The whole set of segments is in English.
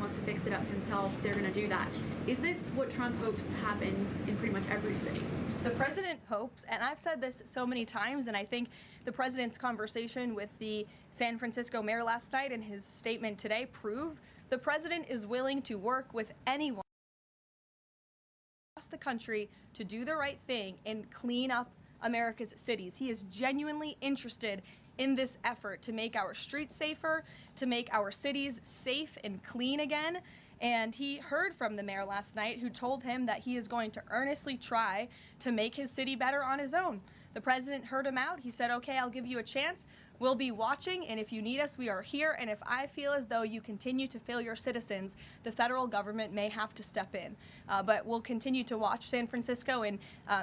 wants to fix it up himself, they're going to do that. Is this what Trump hopes happens in pretty much every city? The president hopes, and I've said this so many times, and I think the president's conversation with the San Francisco mayor last night and his statement today prove the president is willing to work with anyone across the country to do the right thing and clean up America's cities. He is genuinely interested in this effort to make our streets safer, to make our cities safe and clean again. And he heard from the mayor last night, who told him that he is going to earnestly try to make his city better on his own. The president heard him out. He said, okay, I'll give you a chance. We'll be watching, and if you need us, we are here. And if I feel as though you continue to fail your citizens, the federal government may have to step in. But we'll continue to watch San Francisco, and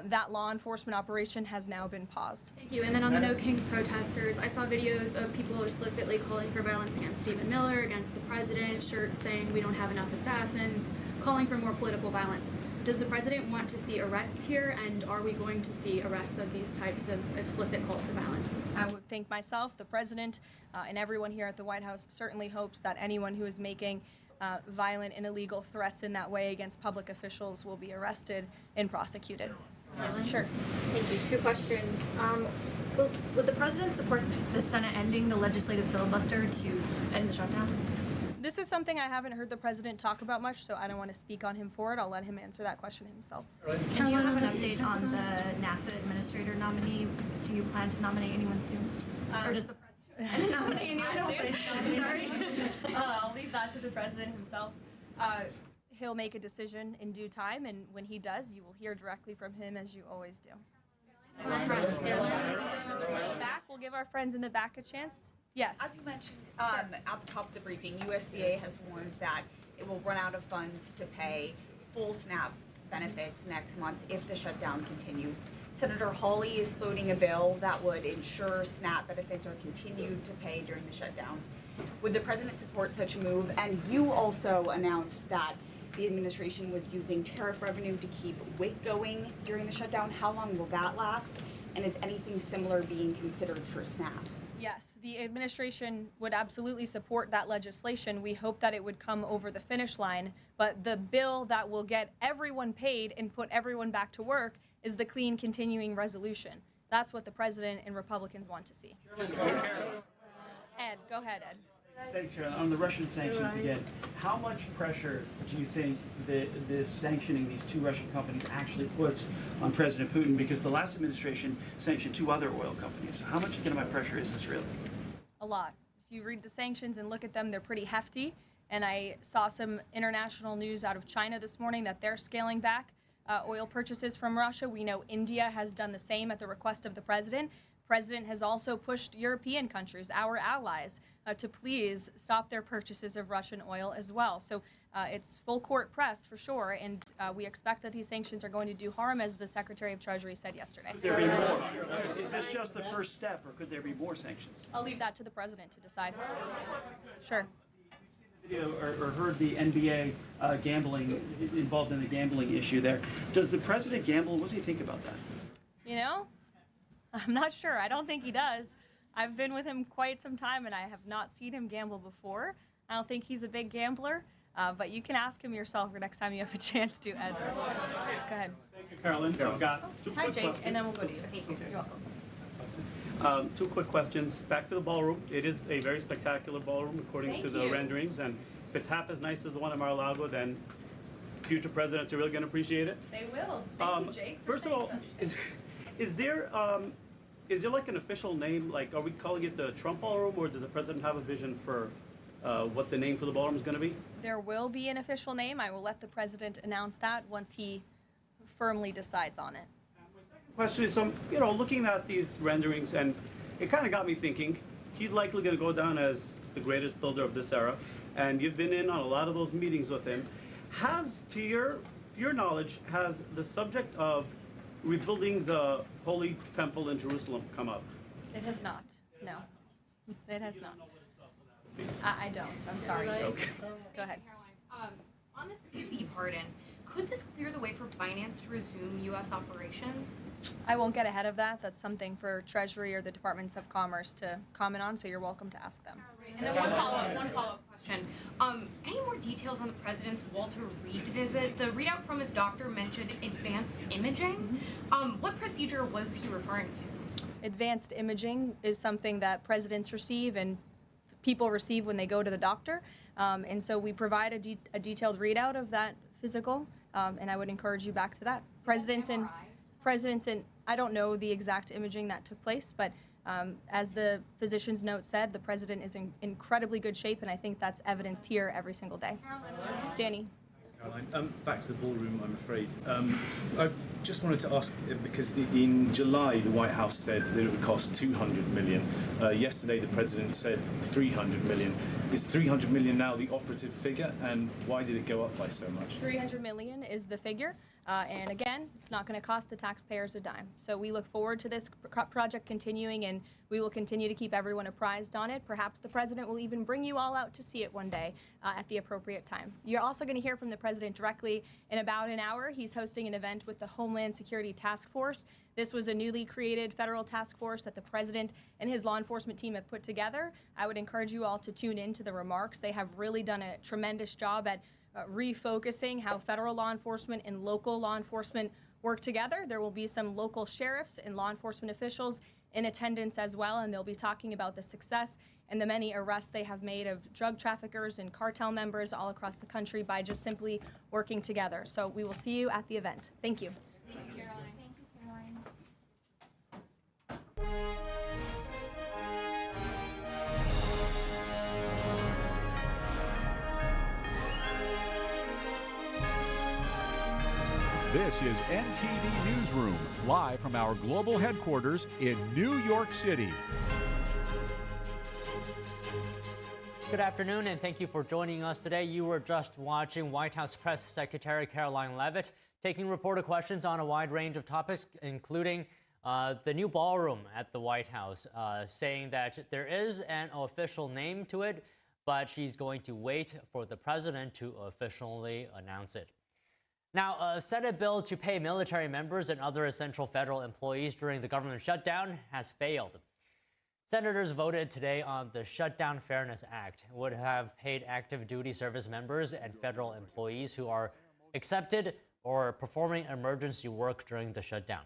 that law enforcement operation has now been paused. Thank you. And then on the No Kings protesters, I saw videos of people explicitly calling for violence against Stephen Miller, against the president, shirts saying we don't have enough assassins, calling for more political violence. Does the president want to see arrests here, and are we going to see arrests of these types of explicit calls to violence? I would think myself, the president, and everyone here at the White House certainly hopes that anyone who is making violent and illegal threats in that way against public officials will be arrested and prosecuted. Sure. Thank you. 2 questions. Would the president support the Senate ending the legislative filibuster to end the shutdown? This is something I haven't heard the president talk about much, so I don't want to speak on him for it. I'll let him answer that question himself. And do you have an update on the NASA administrator nominee? Do you plan to nominate anyone soon? Or does the president nominate anyone soon? Sorry. I'll leave that to the president himself. He'll make a decision in due time, and when he does, you will hear directly from him, as you always do. Back, we'll give our friends in the back a chance. Yes. As you mentioned at the top of the briefing, USDA has warned that it will run out of funds to pay full SNAP benefits next month if the shutdown continues. Senator Hawley is floating a bill that would ensure SNAP benefits are continued to pay during the shutdown. Would the president support such a move? And you also announced that the administration was using tariff revenue to keep WIC going during the shutdown. How long will that last? And is anything similar being considered for SNAP? Yes, the administration would absolutely support that legislation. We hope that it would come over the finish line, but the bill that will get everyone paid and put everyone back to work is the clean continuing resolution. That's what the president and Republicans want to see. Ed, go ahead, Ed. Thanks, Carolyn. On the Russian sanctions again, how much pressure do you think this sanctioning these 2 Russian companies actually puts on President Putin? Because the last administration sanctioned 2 other oil companies. So how much economic pressure is this really? A lot. If you read the sanctions and look at them, they're pretty hefty. And I saw some international news out of China this morning that they're scaling back oil purchases from Russia. We know India has done the same at the request of the president. The president has also pushed European countries, our allies, to please stop their purchases of Russian oil as well. So it's full court press for sure, and we expect that these sanctions are going to do harm, as the Secretary of Treasury said yesterday. Could there be more? Is this just the first step, or could there be more sanctions? I'll leave that to the president to decide. Sure. Video or heard the NBA gambling, involved in the gambling issue there. Does the president gamble? What does he think about that? You know, I'm not sure. I don't think he does. I've been with him quite some time, and I have not seen him gamble before. I don't think he's a big gambler, but you can ask him yourself next time you have a chance to, Ed. Go ahead. Thank you, Carolyn. I've got 2 Hi, quick Jake, questions. and then we'll go to you. Thank you. Okay. You're welcome. 2 quick questions. Back to the ballroom. It is a very spectacular ballroom, according Thank to the you. renderings. And if it's half as nice as the one in Mar-a-Lago, then future presidents are really going to appreciate it. They will. Thank you, Jake. First of all, is there like an official name? Like, are we calling it the Trump Ballroom, or does the president have a vision for what the name for the ballroom is going to be? There will be an official name. I will let the president announce that once he firmly decides on it. My second question is, looking at these renderings, and it kind of got me thinking, he's likely going to go down as the greatest builder of this era, and you've been in on a lot of those meetings with him. Has, to your knowledge, has the subject of rebuilding the Holy Temple in Jerusalem come up? It has not. No. It has not. I don't. I'm sorry, Jake. Go ahead. Caroline, on the CC pardon, Could this clear the way for finance to resume U.S. operations? I won't get ahead of that. That's something for Treasury or the Departments of Commerce to comment on, so you're welcome to ask them. And then one follow-up question. Any more details on the president's Walter Reed visit? The readout from his doctor mentioned advanced imaging. What procedure was he referring to? Advanced imaging is something that presidents receive and people receive when they go to the doctor. And so we provide a detailed readout of that physical, and I would encourage you back to that. Presidents and I don't know the exact imaging that took place, but as the physician's note said, the president is in incredibly good shape, and I think that's evidenced here every single day. Danny. Caroline, back to the ballroom, I'm afraid. I just wanted to ask, because in July, the White House said that it would cost $200 million. Yesterday, the president said $300 million. Is $300 million now the operative figure, and why did it go up by so much? $300 million is the figure, and again, it's not going to cost the taxpayers a dime. So we look forward to this project continuing, and we will continue to keep everyone apprised on it. Perhaps the president will even bring you all out to see it one day at the appropriate time. You're also going to hear from the president directly in about an hour. He's hosting an event with the Homeland Security Task Force. This was a newly created federal task force that the president and his law enforcement team have put together. I would encourage you all to tune in to the remarks. They have really done a tremendous job at refocusing how federal law enforcement and local law enforcement work together. There will be some local sheriffs and law enforcement officials in attendance as well, and they'll be talking about the success and the many arrests they have made of drug traffickers and cartel members all across the country by just simply working together. So we will see you at the event. Thank you. Thank you, Caroline. Thank you, Caroline. This is NTD Newsroom, live from our global headquarters in New York City. Good afternoon, and thank you for joining us today. You were just watching White House Press Secretary Caroline Leavitt taking reporter questions on a wide range of topics, including the new ballroom at the White House, saying that there is an official name to it, but she's going to wait for the president to officially announce it. Now, a Senate bill to pay military members and other essential federal employees during the government shutdown has failed. Senators voted today on the Shutdown Fairness Act. It would have paid active duty service members and federal employees who are accepted or performing emergency work during the shutdown.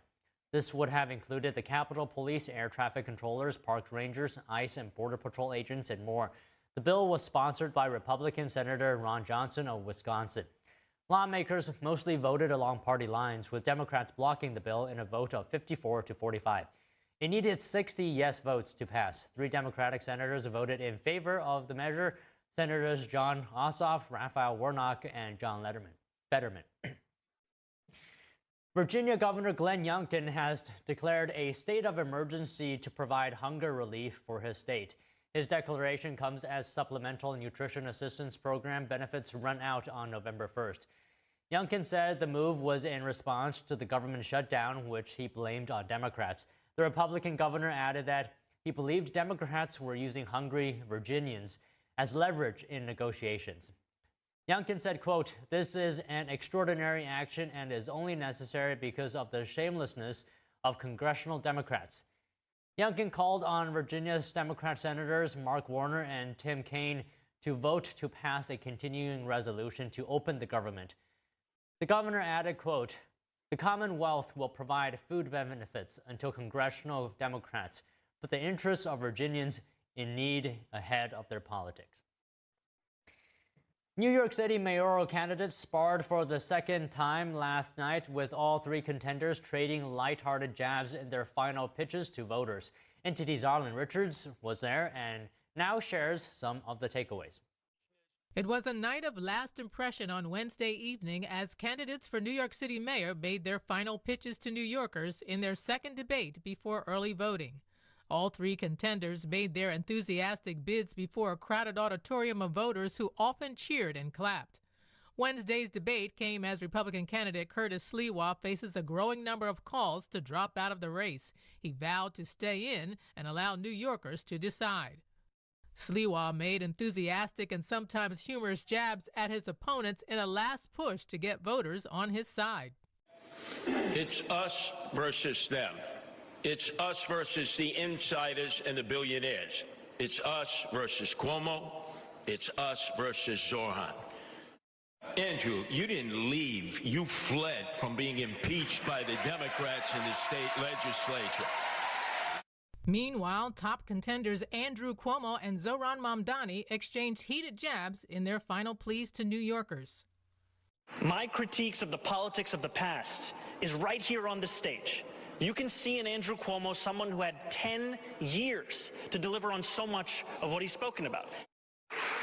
This would have included the Capitol Police, air traffic controllers, park rangers, ICE and Border Patrol agents, and more. The bill was sponsored by Republican Senator Ron Johnson of Wisconsin. Lawmakers mostly voted along party lines, with Democrats blocking the bill in a vote of 54 to 45. It needed 60 yes votes to pass. 3 Democratic senators voted in favor of the measure: Senators John Ossoff, Raphael Warnock, and John Fetterman. Virginia Governor Glenn Youngkin has declared a state of emergency to provide hunger relief for his state. His declaration comes as Supplemental Nutrition Assistance Program benefits run out on November 1st. Youngkin said the move was in response to the government shutdown, which he blamed on Democrats. The Republican governor added that he believed Democrats were using hungry Virginians as leverage in negotiations. Youngkin said, quote, "This is an extraordinary action and is only necessary because of the shamelessness of congressional Democrats." Youngkin called on Virginia's Democrat Senators Mark Warner and Tim Kaine to vote to pass a continuing resolution to open the government. The governor added, quote, "The Commonwealth will provide food benefits until congressional Democrats put the interests of Virginians in need ahead of their politics." New York City mayoral candidates sparred for the second time last night, with all 3 contenders trading lighthearted jabs in their final pitches to voters. NTD's Arlen Richards was there and now shares some of the takeaways. It was a night of last impression on Wednesday evening as candidates for New York City mayor made their final pitches to New Yorkers in their second debate before early voting. All 3 contenders made their enthusiastic bids before a crowded auditorium of voters who often cheered and clapped. Wednesday's debate came as Republican candidate Curtis Sliwa faces a growing number of calls to drop out of the race. He vowed to stay in and allow New Yorkers to decide. Sliwa made enthusiastic and sometimes humorous jabs at his opponents in a last push to get voters on his side. It's us versus them. It's us versus the insiders and the billionaires. It's us versus Cuomo. It's us versus Zorhan. Andrew, you didn't leave. You fled from being impeached by the Democrats in the state legislature. Meanwhile, top contenders Andrew Cuomo and Zohran Mamdani exchanged heated jabs in their final pleas to New Yorkers. My critiques of the politics of the past is right here on this stage. You can see in Andrew Cuomo someone who had 10 years to deliver on so much of what he's spoken about.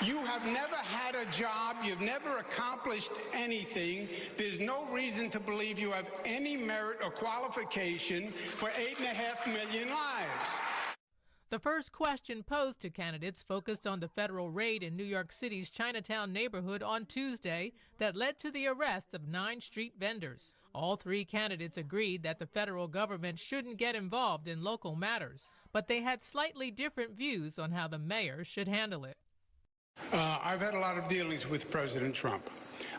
You have never had a job. You've never accomplished anything. There's no reason to believe you have any merit or qualification for 8.5 million lives. The first question posed to candidates focused on the federal raid in New York City's Chinatown neighborhood on Tuesday that led to the arrest of 9 street vendors. All 3 candidates agreed that the federal government shouldn't get involved in local matters, but they had slightly different views on how the mayor should handle it. I've had a lot of dealings with President Trump,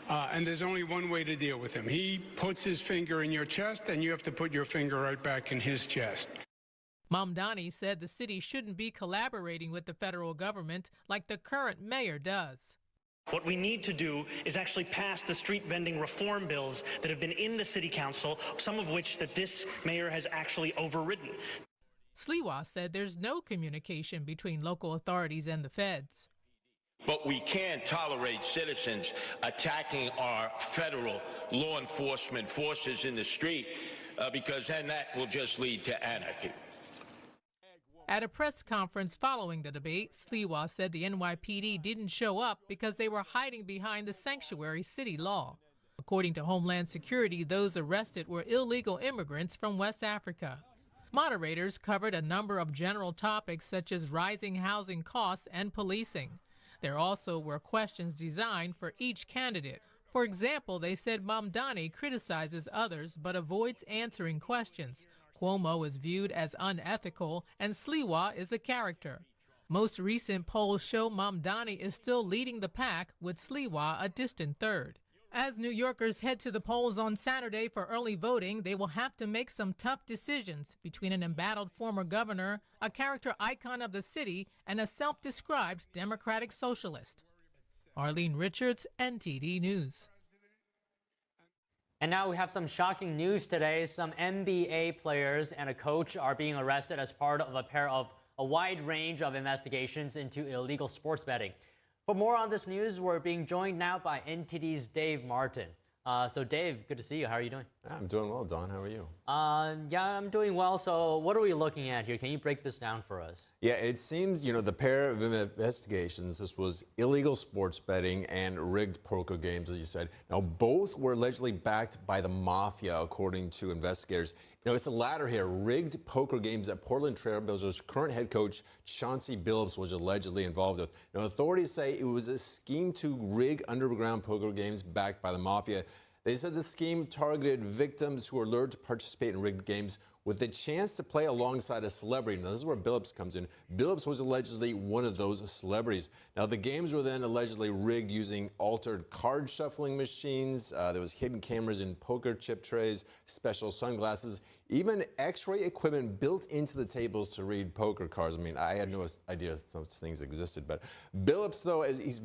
and there's only one way to deal with him. He puts his finger in your chest, and you have to put your finger right back in his chest. Mamdani said the city shouldn't be collaborating with the federal government like the current mayor does. What we need to do is actually pass the street vending reform bills that have been in the city council, some of which that this mayor has actually overridden. Sliwa said there's no communication between local authorities and the feds. But we can't tolerate citizens attacking our federal law enforcement forces in the street because then that will just lead to anarchy. At a press conference following the debate, Sliwa said the NYPD didn't show up because they were hiding behind the sanctuary city law. According to Homeland Security, those arrested were illegal immigrants from West Africa. Moderators covered a number of general topics such as rising housing costs and policing. There also were questions designed for each candidate. For example, they said Mamdani criticizes others but avoids answering questions. Cuomo is viewed as unethical, and Sliwa is a character. Most recent polls show Mamdani is still leading the pack, with Sliwa a distant third. As New Yorkers head to the polls on Saturday for early voting, they will have to make some tough decisions between an embattled former governor, a character icon of the city, and a self-described Democratic socialist. Arlene Richards, NTD News. And now we have some shocking news today. Some NBA players and a coach are being arrested as part of a wide range of investigations into illegal sports betting. For more on this news, we're being joined now by NTD's Dave Martin. So Dave, good to see you. How are you doing? I'm doing well, Don. How are you? Yeah, I'm doing well. So what are we looking at here? Can you break this down for us? Yeah, it seems, the pair of investigations, this was illegal sports betting and rigged poker games, as you said. Now, both were allegedly backed by the mafia, according to investigators. It's the latter here, rigged poker games that Portland Trailblazers current head coach Chauncey Billups was allegedly involved with. Now, authorities say it was a scheme to rig underground poker games backed by the mafia. They said the scheme targeted victims who were lured to participate in rigged games with the chance to play alongside a celebrity. Now, this is where Billups comes in. Billups was allegedly one of those celebrities. Now, the games were then allegedly rigged using altered card shuffling machines. There was hidden cameras in poker chip trays, special sunglasses, even X-ray equipment built into the tables to read poker cards. I mean, I had no idea such things existed. But Billups, though, he's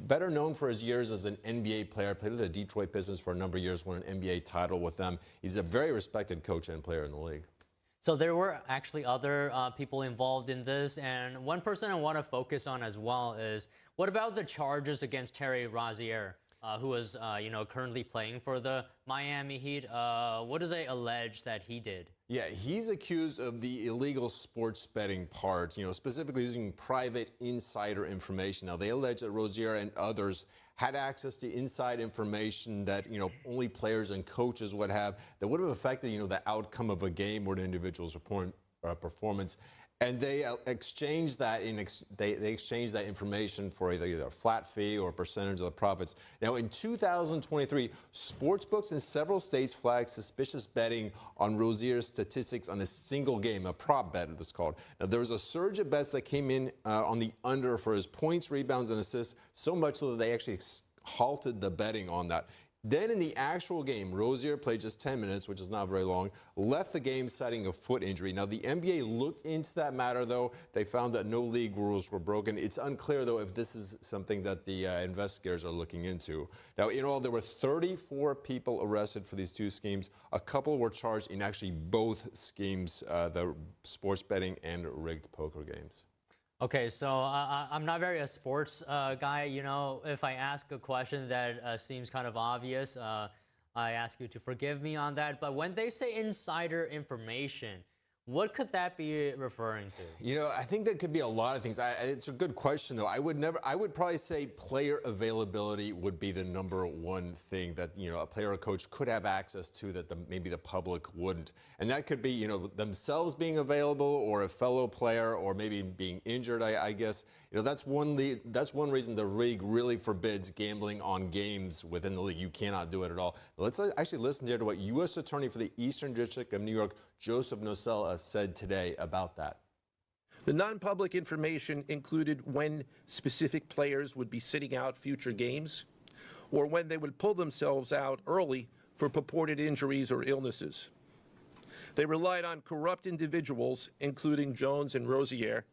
better known for his years as an NBA player, played with the Detroit Pistons for a number of years, won an NBA title with them. He's a very respected coach and player in the league. So there were actually other people involved in this, and one person I want to focus on as well is, what about the charges against Terry Rozier, who is currently playing for the Miami Heat? What do they allege that he did? Yeah, he's accused of the illegal sports betting part, specifically using private insider information. Now, they allege that Rozier and others had access to inside information that, only players and coaches would have, that would have affected, the outcome of a game where the individuals performance. And they exchange that they exchange that information for either a flat fee or a percentage of the profits. Now, in 2023, sportsbooks in several states flagged suspicious betting on Rozier's statistics on a single game, a prop bet it's called. Now, there was a surge of bets that came in on the under for his points, rebounds, and assists, so much so that they actually halted the betting on that. Then in the actual game, Rozier played just 10 minutes, which is not very long, left the game citing a foot injury. Now, the NBA looked into that matter, though. They found that no league rules were broken. It's unclear, though, if this is something that the investigators are looking into. Now, in all, there were 34 people arrested for these two schemes. A couple were charged in actually both schemes, the sports betting and rigged poker games. Okay, so I'm not very a sports guy. You know, if I ask a question that seems kind of obvious, I ask you to forgive me on that. But when they say insider information, what could that be referring to? You know, I think that could be a lot of things. It's a good question, though. I would probably say player availability would be the #1 thing that, you know, a player or coach could have access to that maybe the public wouldn't. And that could be, you know, themselves being available or a fellow player or maybe being injured, I guess. You know, that's one reason the league really forbids gambling on games within the league. You cannot do it at all. Let's actually listen here to what U.S. Attorney for the Eastern District of New York, Joseph Nocella, said today about that. The non-public information included when specific players would be sitting out future games or when they would pull themselves out early for purported injuries or illnesses. They relied on corrupt individuals, including Jones and Rozier.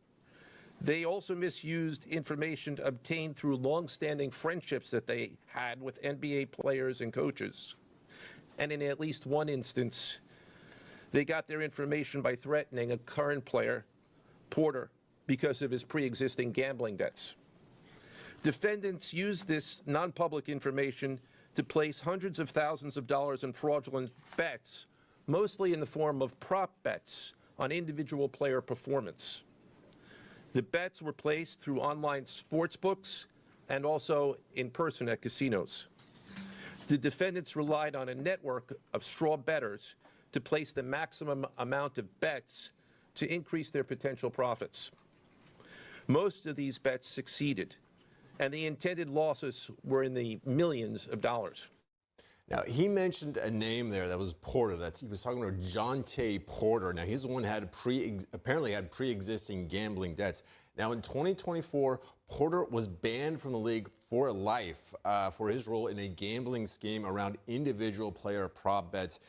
They also misused information obtained through long-standing friendships that they had with NBA players and coaches. And in at least one instance, they got their information by threatening a current player, Porter, because of his pre-existing gambling debts. Defendants used this non-public information to place hundreds of thousands of dollars in fraudulent bets, mostly in the form of prop bets on individual player performance. The bets were placed through online sports books and also in person at casinos. The defendants relied on a network of straw bettors to place the maximum amount of bets to increase their potential profits. Most of these bets succeeded, and the intended losses were in the millions of dollars. Now, he mentioned a name there that was Porter. He was talking about Jonte Porter. Now, he's the one who had apparently had pre-existing gambling debts. Now, in 2024, Porter was banned from the league for life for his role in a gambling scheme around individual player prop bets.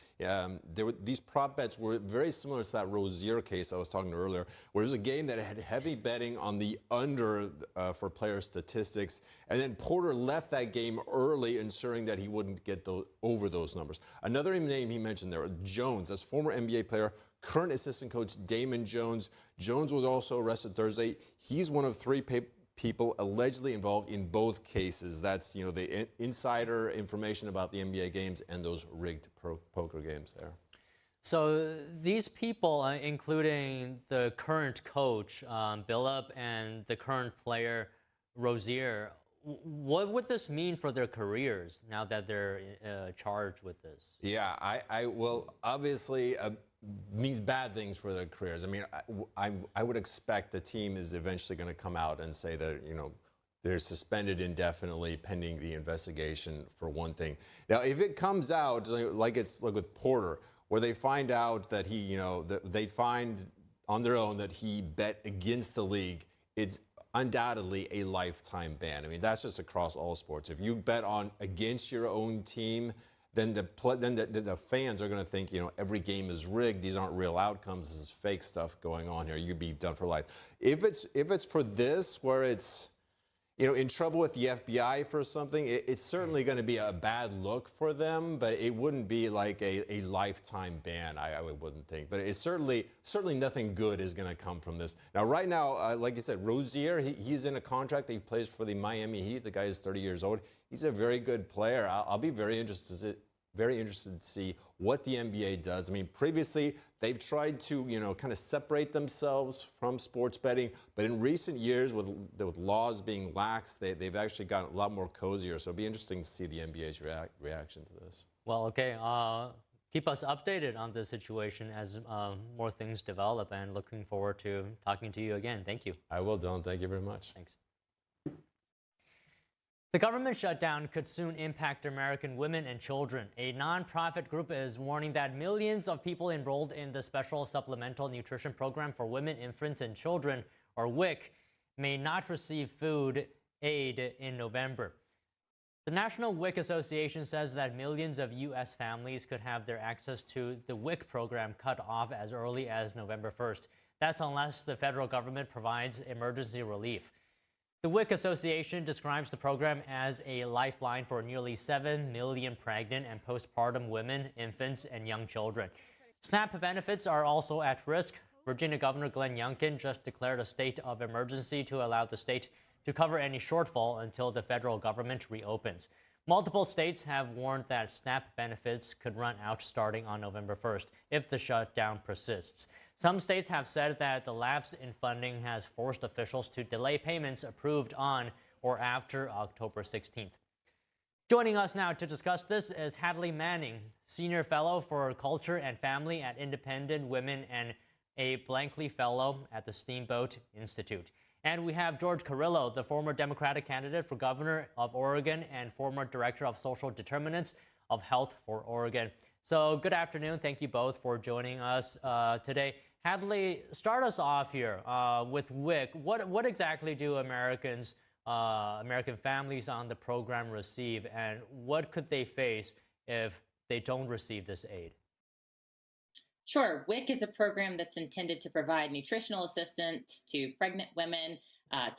These prop bets were very similar to that Rozier case I was talking about earlier, where it was a game that had heavy betting on the under for player statistics. And then Porter left that game early, ensuring that he wouldn't get over those numbers. Another name he mentioned there, Jones, as former NBA player, current assistant coach Damon Jones. Jones was also arrested Thursday. He's one of 3 people allegedly involved in both cases. That's, you know, the insider information about the NBA games and those rigged poker games there. So these people, including the current coach, Billup, and the current player, Rozier, what would this mean for their careers now that they're charged with this? Yeah, well, obviously, means bad things for their careers. I mean, I would expect the team is eventually going to come out and say that, you know, they're suspended indefinitely pending the investigation, for one thing. Now, if it comes out like with Porter, where they find out that he, you know, they find on their own that he bet against the league, it's undoubtedly a lifetime ban. I mean, that's just across all sports. If you bet against your own team, then the fans are going to think, you know, every game is rigged. These aren't real outcomes. This is fake stuff going on here. You'd be done for life. If it's for this, where it's, you know, in trouble with the FBI for something, it's certainly going to be a bad look for them, but it wouldn't be like a lifetime ban, I wouldn't think. But it's certainly nothing good is going to come from this. Now, right now, like you said, Rozier, he's in a contract that he plays for the Miami Heat. The guy is 30 years old. He's a very good player. I'll be very interested to see what the NBA does. I mean, previously, they've tried to, you know, kind of separate themselves from sports betting, but in recent years, with laws being lax, they've actually gotten a lot more cozier. So it'll be interesting to see the NBA's reaction to this. Well, okay, keep us updated on the situation as more things develop, and looking forward to talking to you again. Thank you. I will, Dylan. Thank you very much. Thanks. The government shutdown could soon impact American women and children. A nonprofit group is warning that millions of people enrolled in the Special Supplemental Nutrition Program for Women, Infants, and Children, or WIC, may not receive food aid in November. The National WIC Association says that millions of U.S. families could have their access to the WIC program cut off as early as November 1st. That's unless the federal government provides emergency relief. The WIC Association describes the program as a lifeline for nearly 7 million pregnant and postpartum women, infants, and young children. SNAP benefits are also at risk. Virginia Governor Glenn Youngkin just declared a state of emergency to allow the state to cover any shortfall until the federal government reopens. Multiple states have warned that SNAP benefits could run out starting on November 1st if the shutdown persists. Some states have said that the lapse in funding has forced officials to delay payments approved on or after October 16th. Joining us now to discuss this is Hadley Manning, Senior Fellow for Culture and Family at Independent Women and a Blankley Fellow at the Steamboat Institute. And we have George Carrillo, the former Democratic candidate for governor of Oregon and former director of social determinants of health for Oregon. So good afternoon. Thank you both for joining us today. Hadley, start us off here with WIC. What exactly do American families on the program receive, and what could they face if they don't receive this aid? Sure. WIC is a program that's intended to provide nutritional assistance to pregnant women,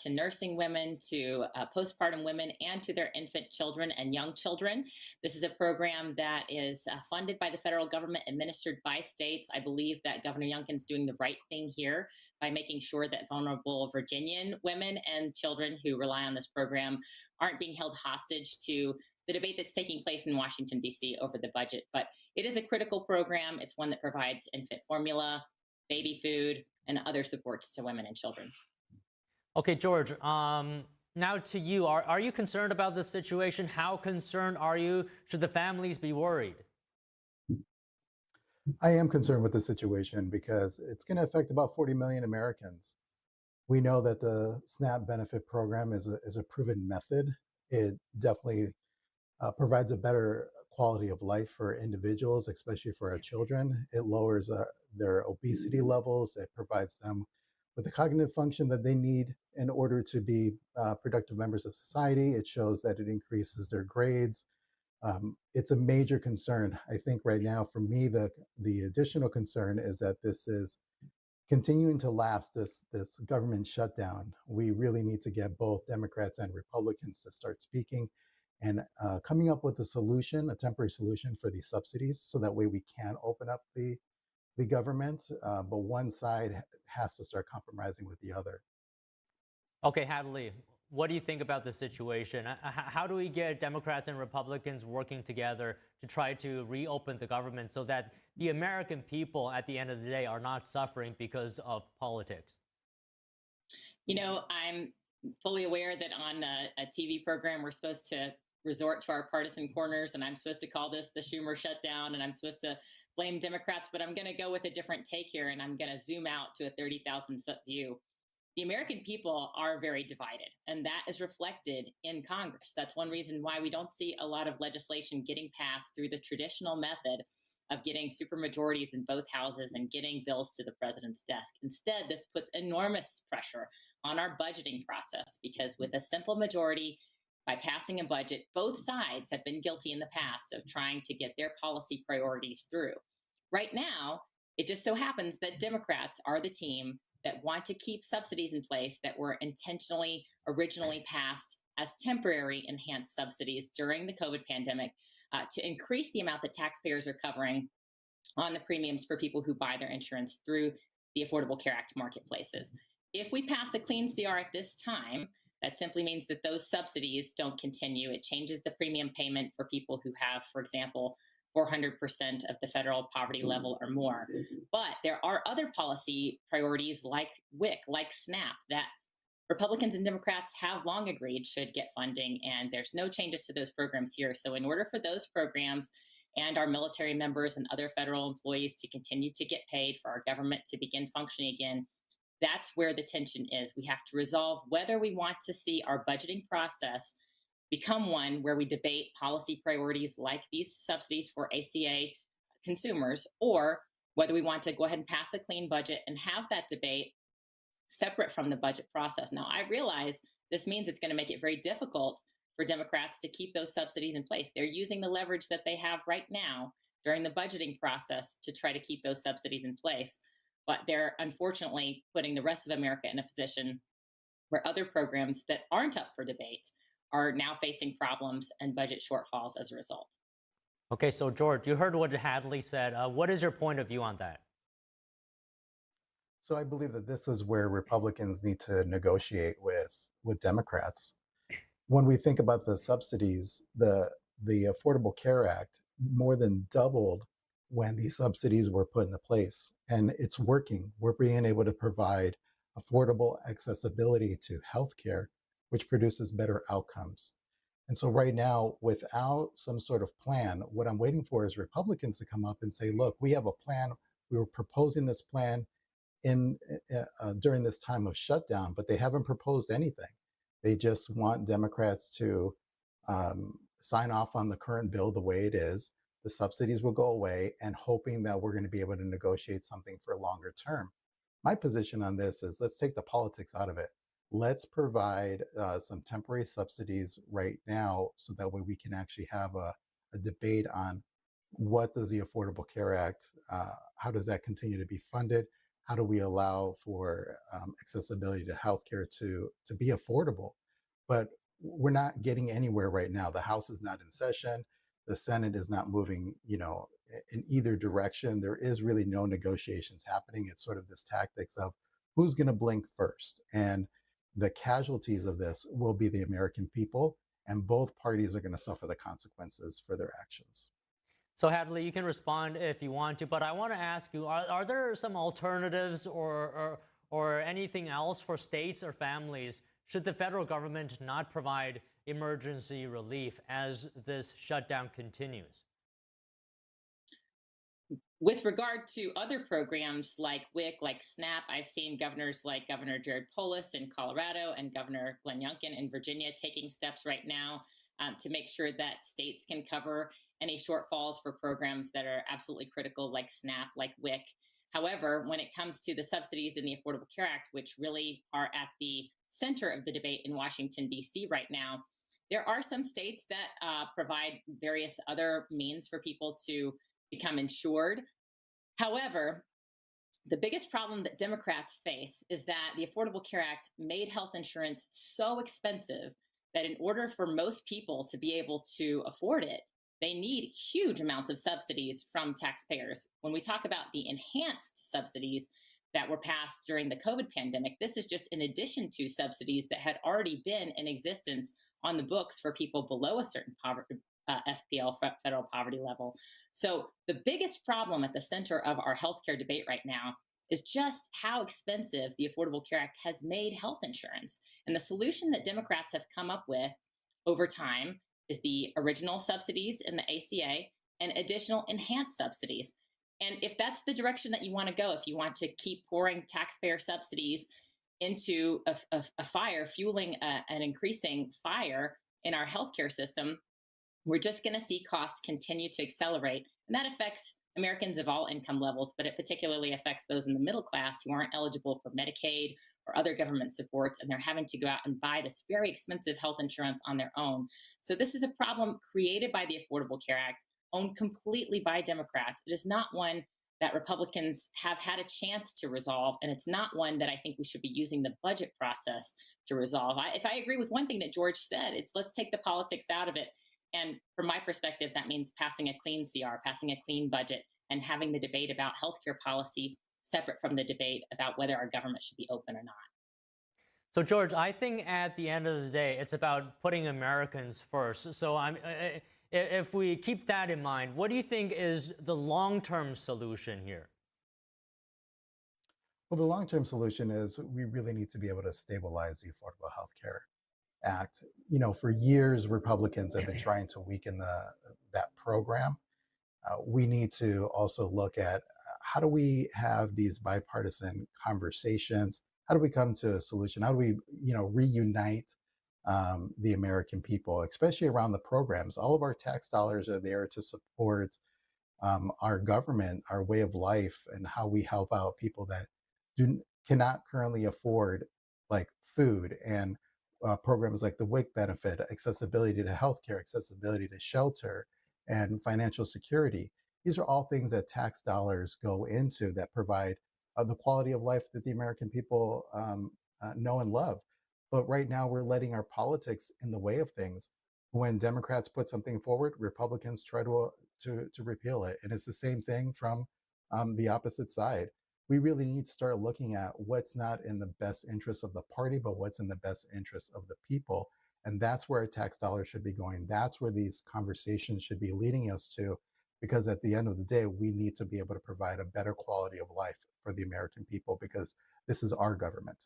to nursing women, to postpartum women, and to their infant children and young children. This is a program that is funded by the federal government, administered by states. I believe that Governor Youngkin's doing the right thing here by making sure that vulnerable Virginian women and children who rely on this program aren't being held hostage to the debate that's taking place in Washington, D.C. over the budget. But it is a critical program. It's one that provides infant formula, baby food, and other supports to women and children. Okay, George, now to you. Are you concerned about this situation? How concerned are you? Should the families be worried? I am concerned with the situation because it's going to affect about 40 million Americans. We know that the SNAP benefit program is a proven method. It definitely provides a better quality of life for individuals, especially for our children. It lowers their obesity levels. It provides them with the cognitive function that they need in order to be productive members of society. It shows that it increases their grades. It's a major concern. I think right now, for me, the additional concern is that this is continuing to lapse, this government shutdown. We really need to get both Democrats and Republicans to start speaking and coming up with a solution, a temporary solution for these subsidies, so that way we can open up the government, but one side has to start compromising with the other. Okay, Hadley, what do you think about the situation? How do we get Democrats and Republicans working together to try to reopen the government so that the American people at the end of the day are not suffering because of politics? You know, I'm fully aware that on a TV program, we're supposed to resort to our partisan corners, and I'm supposed to call this the Schumer shutdown, and I'm supposed to blame Democrats, but I'm going to go with a different take here, and I'm going to zoom out to a 30,000-foot view. The American people are very divided, and that is reflected in Congress. That's one reason why we don't see a lot of legislation getting passed through the traditional method of getting supermajorities in both houses and getting bills to the president's desk. Instead, this puts enormous pressure on our budgeting process, because with a simple majority, by passing a budget, both sides have been guilty in the past of trying to get their policy priorities through. Right now, it just so happens that Democrats are the team that want to keep subsidies in place that were intentionally originally passed as temporary enhanced subsidies during the COVID pandemic to increase the amount that taxpayers are covering on the premiums for people who buy their insurance through the Affordable Care Act marketplaces. If we pass a clean CR at this time, that simply means that those subsidies don't continue. It changes the premium payment for people who have, for example, 400% of the federal poverty level or more. But there are other policy priorities like WIC, like SNAP, that Republicans and Democrats have long agreed should get funding, and there's no changes to those programs here. So in order for those programs and our military members and other federal employees to continue to get paid, for our government to begin functioning again. That's where the tension is. We have to resolve whether we want to see our budgeting process become one where we debate policy priorities like these subsidies for ACA consumers, or whether we want to go ahead and pass a clean budget and have that debate separate from the budget process. Now, I realize this means it's going to make it very difficult for Democrats to keep those subsidies in place. They're using the leverage that they have right now during the budgeting process to try to keep those subsidies in place. But they're unfortunately putting the rest of America in a position where other programs that aren't up for debate are now facing problems and budget shortfalls as a result. Okay, so George, you heard what Hadley said. What is your point of view on that? So I believe that this is where Republicans need to negotiate with Democrats. When we think about the subsidies, the Affordable Care Act more than doubled when these subsidies were put into place, and it's working. We're being able to provide affordable accessibility to healthcare, which produces better outcomes. And so right now, without some sort of plan, what I'm waiting for is Republicans to come up and say, look, we have a plan. We were proposing this plan during this time of shutdown, but they haven't proposed anything. They just want Democrats to sign off on the current bill the way it is. The subsidies will go away, and hoping that we're going to be able to negotiate something for a longer term. My position on this is, let's take the politics out of it. Let's provide some temporary subsidies right now, so that way we can actually have a debate on what does the Affordable Care Act, how does that continue to be funded? How do we allow for accessibility to healthcare to be affordable? But we're not getting anywhere right now. The House is not in session. The Senate is not moving, in either direction. There is really no negotiations happening. It's sort of this tactics of who's going to blink first. And the casualties of this will be the American people, and both parties are going to suffer the consequences for their actions. So Hadley, you can respond if you want to, but I want to ask you, are there some alternatives or anything else for states or families should the federal government not provide emergency relief as this shutdown continues? With regard to other programs like WIC, like SNAP, I've seen governors like Governor Jared Polis in Colorado and Governor Glenn Youngkin in Virginia taking steps right now to make sure that states can cover any shortfalls for programs that are absolutely critical, like SNAP, like WIC. However, when it comes to the subsidies in the Affordable Care Act, which really are at the center of the debate in Washington, D.C. right now, there are some states that provide various other means for people to become insured. However, the biggest problem that Democrats face is that the Affordable Care Act made health insurance so expensive that in order for most people to be able to afford it, they need huge amounts of subsidies from taxpayers. When we talk about the enhanced subsidies that were passed during the COVID pandemic, this is just in addition to subsidies that had already been in existence on the books for people below a certain FPL, federal poverty level. So the biggest problem at the center of our healthcare debate right now is just how expensive the Affordable Care Act has made health insurance. And the solution that Democrats have come up with over time is the original subsidies in the ACA and additional enhanced subsidies. And if that's the direction that you want to go, if you want to keep pouring taxpayer subsidies into a fire, fueling an increasing fire in our healthcare system, we're just going to see costs continue to accelerate. And that affects Americans of all income levels, but it particularly affects those in the middle class who aren't eligible for Medicaid or other government supports, and they're having to go out and buy this very expensive health insurance on their own. So this is a problem created by the Affordable Care Act, owned completely by Democrats. It is not one that Republicans have had a chance to resolve, and it's not one that I think we should be using the budget process to resolve. If I agree with one thing that George said, it's let's take the politics out of it. And from my perspective, that means passing a clean CR, passing a clean budget, and having the debate about healthcare policy separate from the debate about whether our government should be open or not. So George, I think at the end of the day, it's about putting Americans first. So if we keep that in mind, what do you think is the long-term solution here? Well, the long-term solution is we really need to be able to stabilize the Affordable Health Care Act. For years, Republicans have been trying to weaken that program. we need to also look at how do we have these bipartisan conversations? How do we come to a solution? How do we, reunite the American people, especially around the programs? All of our tax dollars are there to support our government, our way of life, and how we help out people that cannot currently afford like food and programs like the WIC benefit, accessibility to healthcare, accessibility to shelter, and financial security. These are all things that tax dollars go into that provide the quality of life that the American people know and love. But right now, we're letting our politics in the way of things. When Democrats put something forward, Republicans try to repeal it. And it's the same thing from the opposite side. We really need to start looking at what's not in the best interest of the party, but what's in the best interest of the people. And that's where our tax dollars should be going. That's where these conversations should be leading us to, because at the end of the day, we need to be able to provide a better quality of life for the American people, because this is our government.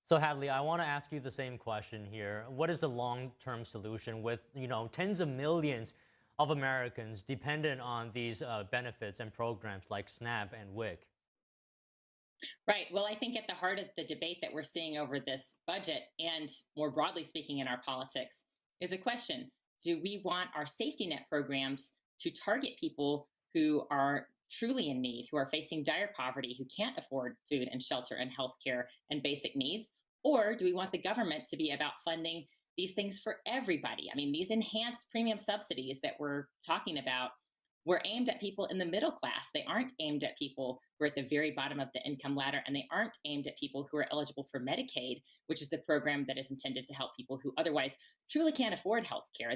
So Hadley, I want to ask you the same question here. What is the long-term solution with, tens of millions of Americans dependent on these benefits and programs like SNAP and WIC? Right. Well, I think at the heart of the debate that we're seeing over this budget, and more broadly speaking in our politics, is a question: do we want our safety net programs to target people who are truly in need, who are facing dire poverty, who can't afford food and shelter and healthcare and basic needs? Or do we want the government to be about funding these things for everybody? I mean, these enhanced premium subsidies that we're talking about were aimed at people in the middle class. They aren't aimed at people who are at the very bottom of the income ladder, and they aren't aimed at people who are eligible for Medicaid, which is the program that is intended to help people who otherwise truly can't afford health care.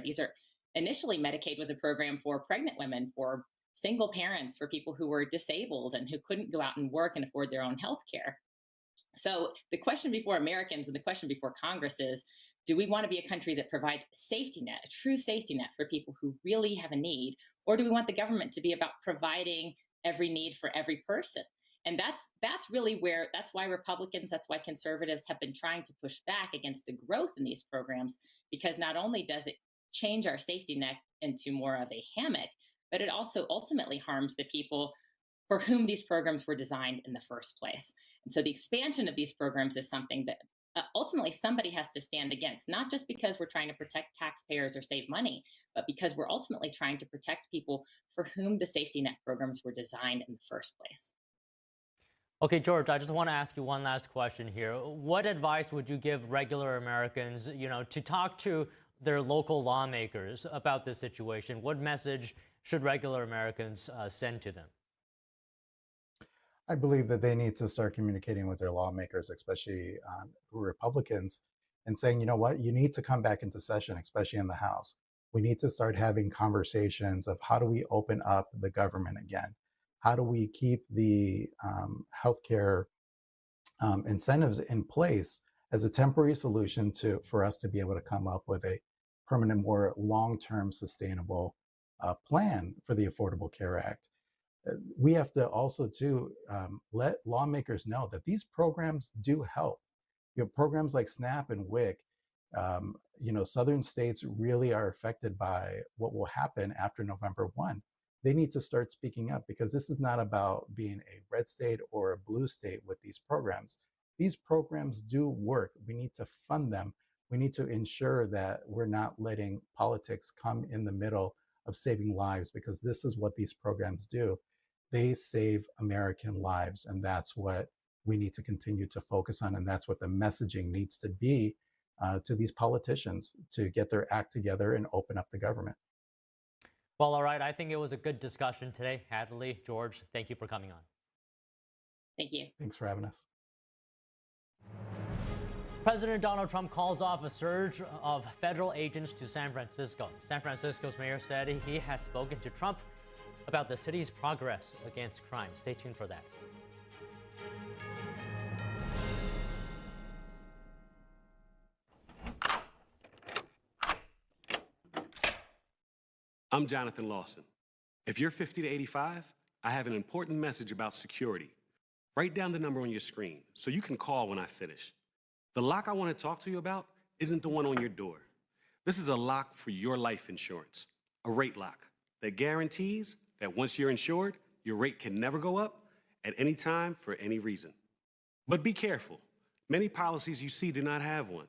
Initially, Medicaid was a program for pregnant women, for single parents, for people who were disabled and who couldn't go out and work and afford their own health care. So the question before Americans and the question before Congress is, do we want to be a country that provides a safety net, a true safety net for people who really have a need? Or do we want the government to be about providing every need for every person? And that's why Republicans, that's why conservatives have been trying to push back against the growth in these programs, because not only does it change our safety net into more of a hammock, but it also ultimately harms the people for whom these programs were designed in the first place. And so the expansion of these programs is something that ultimately somebody has to stand against, not just because we're trying to protect taxpayers or save money, but because we're ultimately trying to protect people for whom the safety net programs were designed in the first place. Okay, George, I just want to ask you one last question here. What advice would you give regular Americans, to talk to their local lawmakers about this situation? What message should regular Americans send to them? I believe that they need to start communicating with their lawmakers, especially Republicans, and saying, you know what, you need to come back into session, especially in the House. We need to start having conversations of how do we open up the government again? How do we keep the healthcare incentives in place as a temporary solution for us to be able to come up with a permanent, more long-term sustainable plan for the Affordable Care Act? We have to also let lawmakers know that these programs do help. Programs like SNAP and WIC, southern states really are affected by what will happen after November 1. They need to start speaking up, because this is not about being a red state or a blue state with these programs. These programs do work. We need to fund them. We need to ensure that we're not letting politics come in the middle of saving lives, because this is what these programs do. They save American lives, and that's what we need to continue to focus on, and that's what the messaging needs to be to these politicians, to get their act together and open up the government. Well, all right. I think it was a good discussion today. Hadley, George, thank you for coming on. Thank you. Thanks for having us. President Donald Trump calls off a surge of federal agents to San Francisco. San Francisco's mayor said he had spoken to Trump about the city's progress against crime. Stay tuned for that. I'm Jonathan Lawson. If you're 50 to 85, I have an important message about security. Write down the number on your screen so you can call when I finish. The lock I want to talk to you about isn't the one on your door. This is a lock for your life insurance, a rate lock. that guarantees that once you're insured, your rate can never go up at any time for any reason. But be careful. Many policies you see do not have one.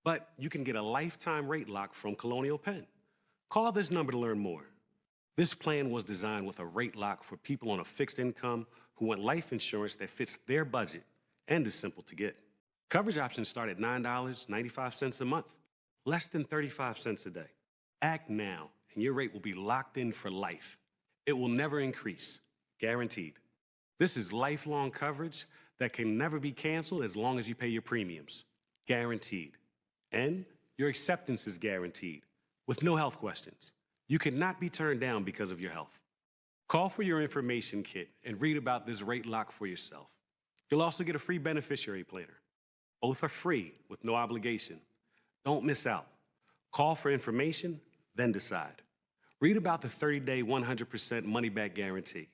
But you can get a lifetime rate lock from Colonial Penn. Call this number to learn more. This plan was designed with a rate lock for people on a fixed income who want life insurance that fits their budget and is simple to get. Coverage options start at $9.95 a month, less than 35 cents a day. Act now, and your rate will be locked in for life. It will never increase, guaranteed. This is lifelong coverage that can never be canceled as long as you pay your premiums, guaranteed. And your acceptance is guaranteed, with no health questions. You cannot be turned down because of your health. Call for your information kit and read about this rate lock for yourself. You'll also get a free beneficiary planner. Both are free with no obligation. Don't miss out. Call for information, then decide. Read about the 30-day 100% money-back guarantee.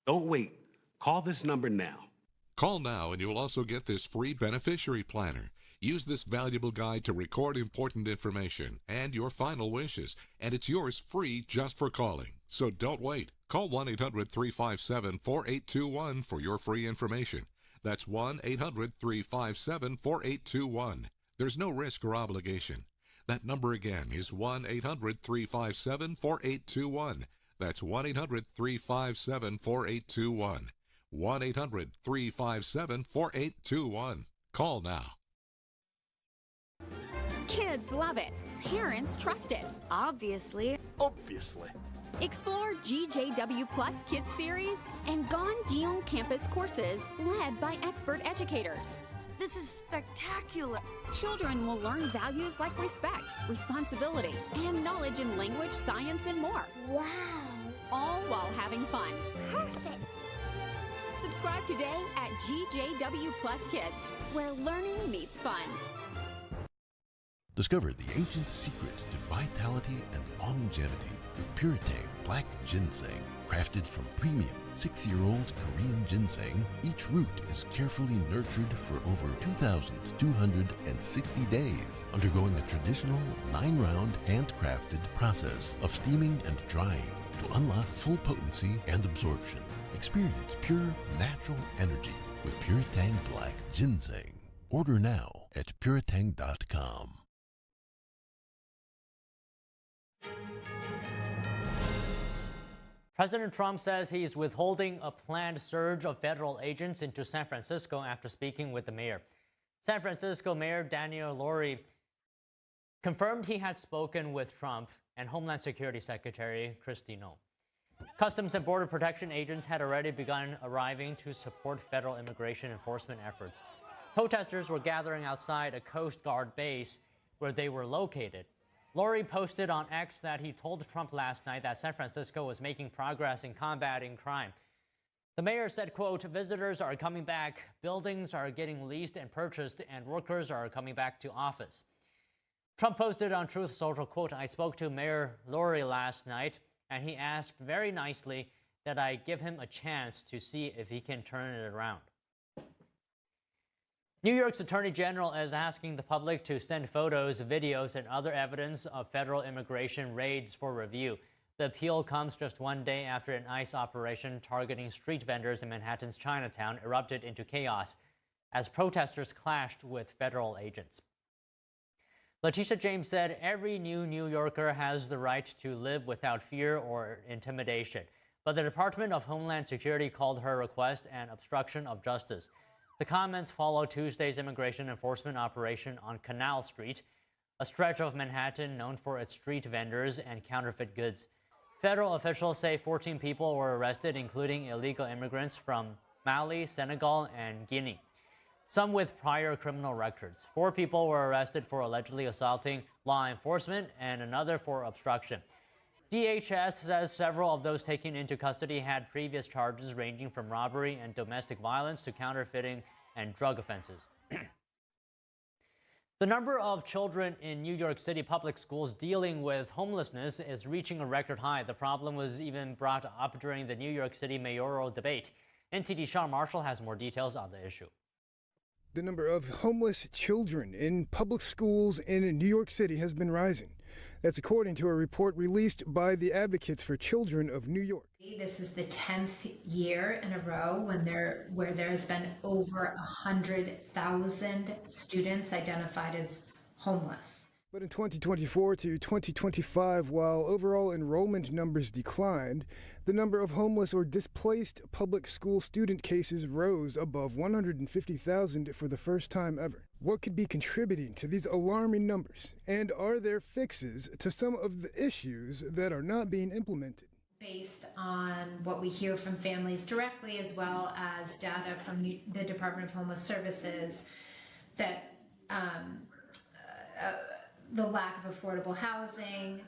Don't wait. Call this number now. Call now and you'll also get this free beneficiary planner. Use this valuable guide to record important information and your final wishes, and it's yours free just for calling. So don't wait. Call 1-800-357-4821 for your free information. That's 1-800-357-4821. There's no risk or obligation. That number again is 1-800-357-4821. That's 1-800-357-4821. 1-800-357-4821. Call now. Kids love it. Parents trust it. Obviously. Explore GJW Plus Kids Series and Ganjiong Campus courses led by expert educators. This is spectacular. Children will learn values like respect, responsibility, and knowledge in language, science, and more. Wow. All while having fun. Perfect. Subscribe today at GJW Plus Kids, where learning meets fun. Discover the ancient secret to vitality and longevity with Puretang Black Ginseng. Crafted from premium 6-year-old Korean ginseng, each root is carefully nurtured for over 2,260 days, undergoing a traditional 9-round handcrafted process of steaming and drying to unlock full potency and absorption. Experience pure, natural energy with Puretang Black Ginseng. Order now at puretang.com. President Trump says he's withholding a planned surge of federal agents into San Francisco after speaking with the mayor. San Francisco Mayor Daniel Lurie confirmed he had spoken with Trump and Homeland Security Secretary Kristi Noem. Customs and Border Protection agents had already begun arriving to support federal immigration enforcement efforts. Protesters were gathering outside a Coast Guard base where they were located. Lurie posted on X that he told Trump last night that San Francisco was making progress in combating crime. The mayor said, quote, "Visitors are coming back, buildings are getting leased and purchased, and workers are coming back to office." Trump posted on Truth Social, quote, "I spoke to Mayor Lurie last night, and he asked very nicely that I give him a chance to see if he can turn it around." New York's Attorney General is asking the public to send photos, videos, and other evidence of federal immigration raids for review. The appeal comes just one day after an ICE operation targeting street vendors in Manhattan's Chinatown erupted into chaos as protesters clashed with federal agents. Letitia James said every new New Yorker has the right to live without fear or intimidation, but the Department of Homeland Security called her request an obstruction of justice. The comments follow Tuesday's immigration enforcement operation on Canal Street, a stretch of Manhattan known for its street vendors and counterfeit goods. Federal officials say 14 people were arrested, including illegal immigrants from Mali, Senegal, and Guinea, some with prior criminal records. 4 people were arrested for allegedly assaulting law enforcement and another for obstruction. DHS says several of those taken into custody had previous charges ranging from robbery and domestic violence to counterfeiting and drug offenses. The number of children in New York City public schools dealing with homelessness is reaching a record high. The problem was even brought up during the New York City mayoral debate. NTD Sean Marshall has more details on the issue. The number of homeless children in public schools in New York City has been rising. That's according to a report released by the Advocates for Children of New York. This is the 10th year in a row where there has been over 100,000 students identified as homeless. But in 2024 to 2025, while overall enrollment numbers declined, the number of homeless or displaced public school student cases rose above 150,000 for the first time ever. What could be contributing to these alarming numbers? And are there fixes to some of the issues that are not being implemented? Based on what we hear from families directly, as well as data from the Department of Homeless Services, that the lack of affordable housing,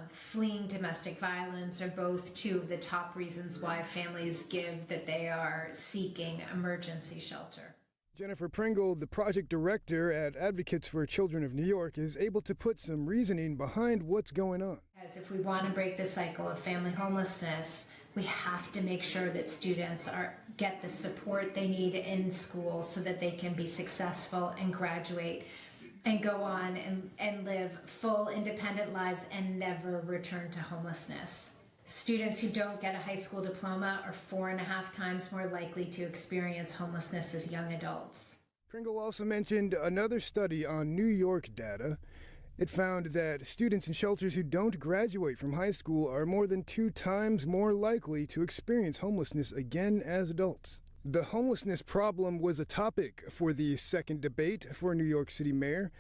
fleeing domestic violence are both two of the top reasons why families give that they are seeking emergency shelter. Jennifer Pringle, the project director at Advocates for Children of New York, is able to put some reasoning behind what's going on. Because if we want to break the cycle of family homelessness, we have to make sure that students get the support they need in school so that they can be successful and graduate and go on and live full independent lives and never return to homelessness. Students who don't get a high school diploma are 4.5 times more likely to experience homelessness as young adults. Pringle also mentioned another study on New York data. It found that students in shelters who don't graduate from high school are more than 2 times more likely to experience homelessness again as adults. The homelessness problem was a topic for the second debate for New York City Mayor.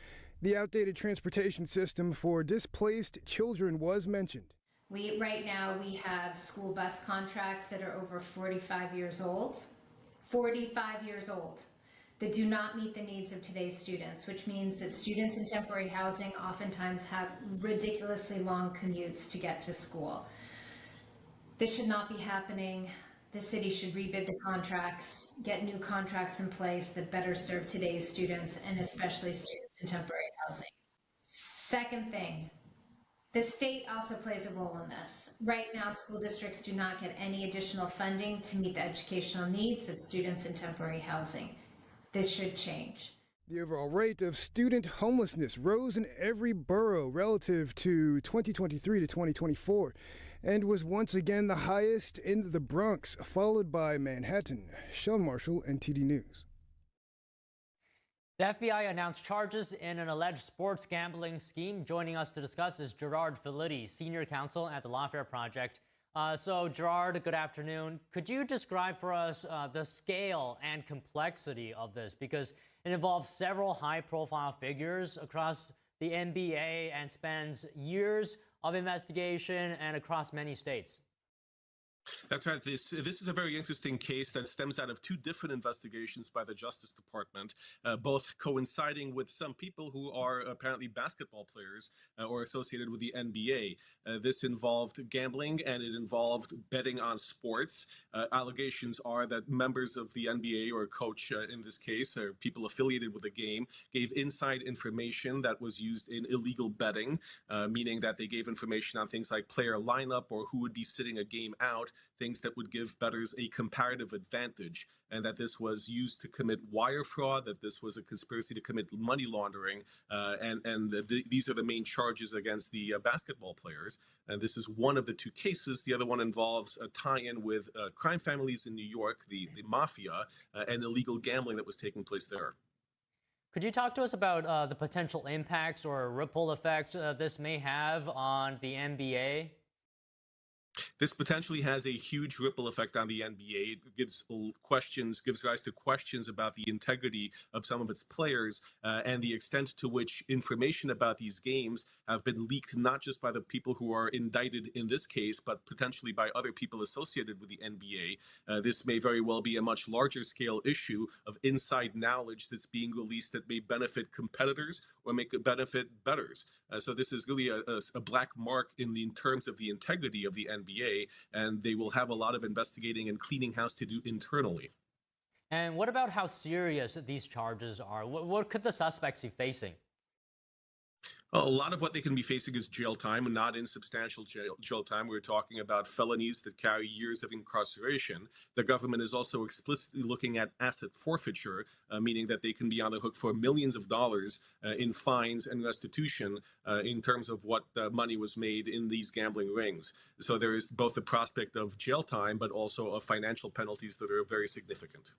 The outdated transportation system for displaced children was mentioned. Right now we have school bus contracts that are over 45 years old, 45 years old, that do not meet the needs of today's students, which means that students in temporary housing oftentimes have ridiculously long commutes to get to school. This should not be happening. The city should rebid the contracts, get new contracts in place that better serve today's students and especially students in temporary housing. Second thing, the state also plays a role in this. Right now, school districts do not get any additional funding to meet the educational needs of students in temporary housing. This should change. The overall rate of student homelessness rose in every borough relative to 2023 to 2024 and was once again the highest in the Bronx, followed by Manhattan. Sean Marshall, NTD News. The FBI announced charges in an alleged sports gambling scheme. Joining us to discuss is Gerard Filitti, Senior Counsel at the Lawfare Project. So, Gerard, good afternoon. Could you describe for us the scale and complexity of this? Because it involves several high-profile figures across the NBA and spans years of investigation and across many states. That's right. This is a very interesting case that stems out of 2 different investigations by the Justice Department, both coinciding with some people who are apparently basketball players or associated with the NBA. This involved gambling and it involved betting on sports. Allegations are that members of the NBA or a coach in this case, or people affiliated with the game, gave inside information that was used in illegal betting, meaning that they gave information on things like player lineup or who would be sitting a game out, things that would give bettors a comparative advantage, and that this was used to commit wire fraud, that this was a conspiracy to commit money laundering, these are the main charges against the basketball players. And this is one of the 2 cases. The other one involves a tie-in with crime families in New York, the mafia, and illegal gambling that was taking place there. Could you talk to us about the potential impacts or ripple effects this may have on the NBA? This potentially has a huge ripple effect on the NBA. It gives rise to questions about the integrity of some of its players and the extent to which information about these games have been leaked, not just by the people who are indicted in this case, but potentially by other people associated with the NBA. This may very well be a much larger scale issue of inside knowledge that's being released that may benefit competitors or may benefit bettors. So this is really a black mark in terms of the integrity of the NBA, and they will have a lot of investigating and cleaning house to do internally. And what about how serious these charges are? What could the suspects be facing? A lot of what they can be facing is jail time, and not insubstantial jail time. We're talking about felonies that carry years of incarceration. The government is also explicitly looking at asset forfeiture, meaning that they can be on the hook for millions of dollars in fines and restitution in terms of what money was made in these gambling rings. So there is both the prospect of jail time, but also of financial penalties that are very significant.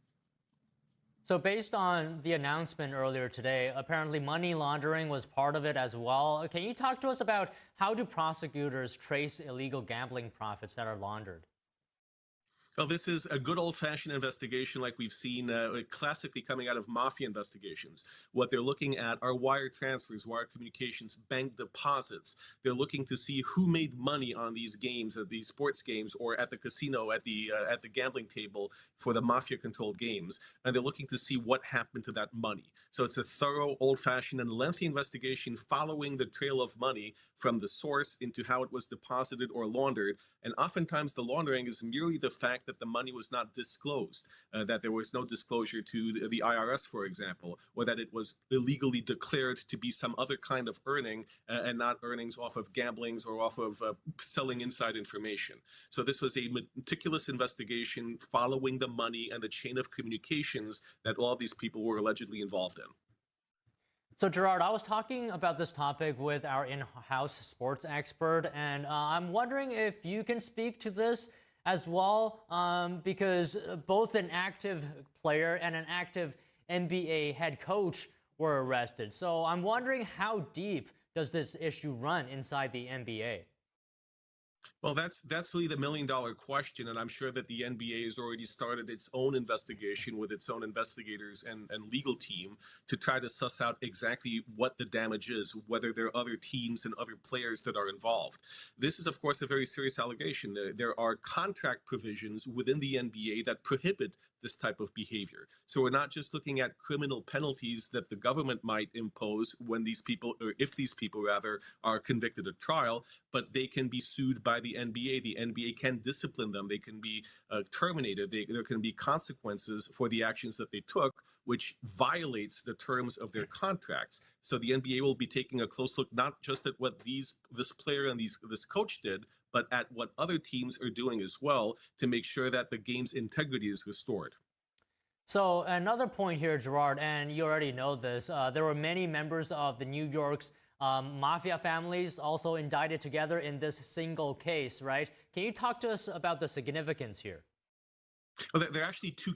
So based on the announcement earlier today, apparently money laundering was part of it as well. Can you talk to us about how do prosecutors trace illegal gambling profits that are laundered? Well, this is a good old-fashioned investigation like we've seen classically coming out of mafia investigations. What they're looking at are wire transfers, wire communications, bank deposits. They're looking to see who made money on these games, at these sports games, or at the casino, at the gambling table for the mafia-controlled games. And they're looking to see what happened to that money. So it's a thorough, old-fashioned, and lengthy investigation following the trail of money from the source into how it was deposited or laundered. And oftentimes the laundering is merely the fact that the money was not disclosed, that there was no disclosure to the IRS, for example, or that it was illegally declared to be some other kind of earning and not earnings off of gamblings or off of selling inside information. So this was a meticulous investigation following the money and the chain of communications that all of these people were allegedly involved in. So Gerard, I was talking about this topic with our in-house sports expert, and I'm wondering if you can speak to this as well, because both an active player and an active NBA head coach were arrested. So I'm wondering, how deep does this issue run inside the NBA? Well, that's really the million-dollar question, and I'm sure that the NBA has already started its own investigation with its own investigators and legal team to try to suss out exactly what the damage is, whether there are other teams and other players that are involved. This is, of course, a very serious allegation. There are contract provisions within the NBA that prohibit this type of behavior. So we're not just looking at criminal penalties that the government might impose when these people, or if these people rather, are convicted at trial, but they can be sued by the NBA. The NBA can discipline them. They can be terminated. There can be consequences for the actions that they took, which violates the terms of their contracts. So the NBA will be taking a close look, not just at what this player and this coach did, but at what other teams are doing as well to make sure that the game's integrity is restored. So another point here, Gerard, and you already know this, there were many members of the New York's mafia families also indicted together in this single case, right? Can you talk to us about the significance here? Well, there are actually two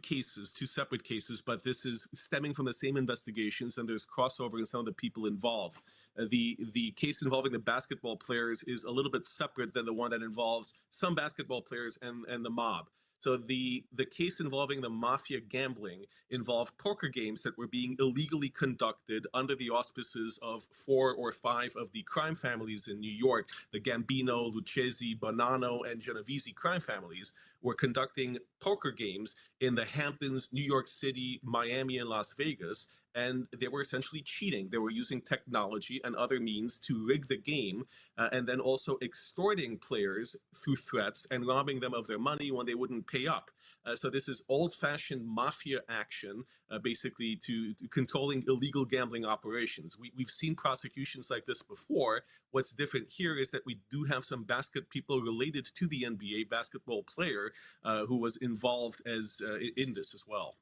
separate cases, but this is stemming from the same investigations, and there's crossover in some of the people involved. The case involving the basketball players is a little bit separate than the one that involves some basketball players and the mob. So the case involving the mafia gambling involved poker games that were being illegally conducted under the auspices of 4 or 5 of the crime families in New York. The Gambino, Lucchesi, Bonanno, and Genovese crime families were conducting poker games in the Hamptons, New York City, Miami, and Las Vegas. And they were essentially cheating. They were using technology and other means to rig the game, and then also extorting players through threats and robbing them of their money when they wouldn't pay up. So this is old-fashioned mafia action, basically to controlling illegal gambling operations. We've seen prosecutions like this before. What's different here is that we do have some people related to the NBA, basketball player, who was involved in this as well.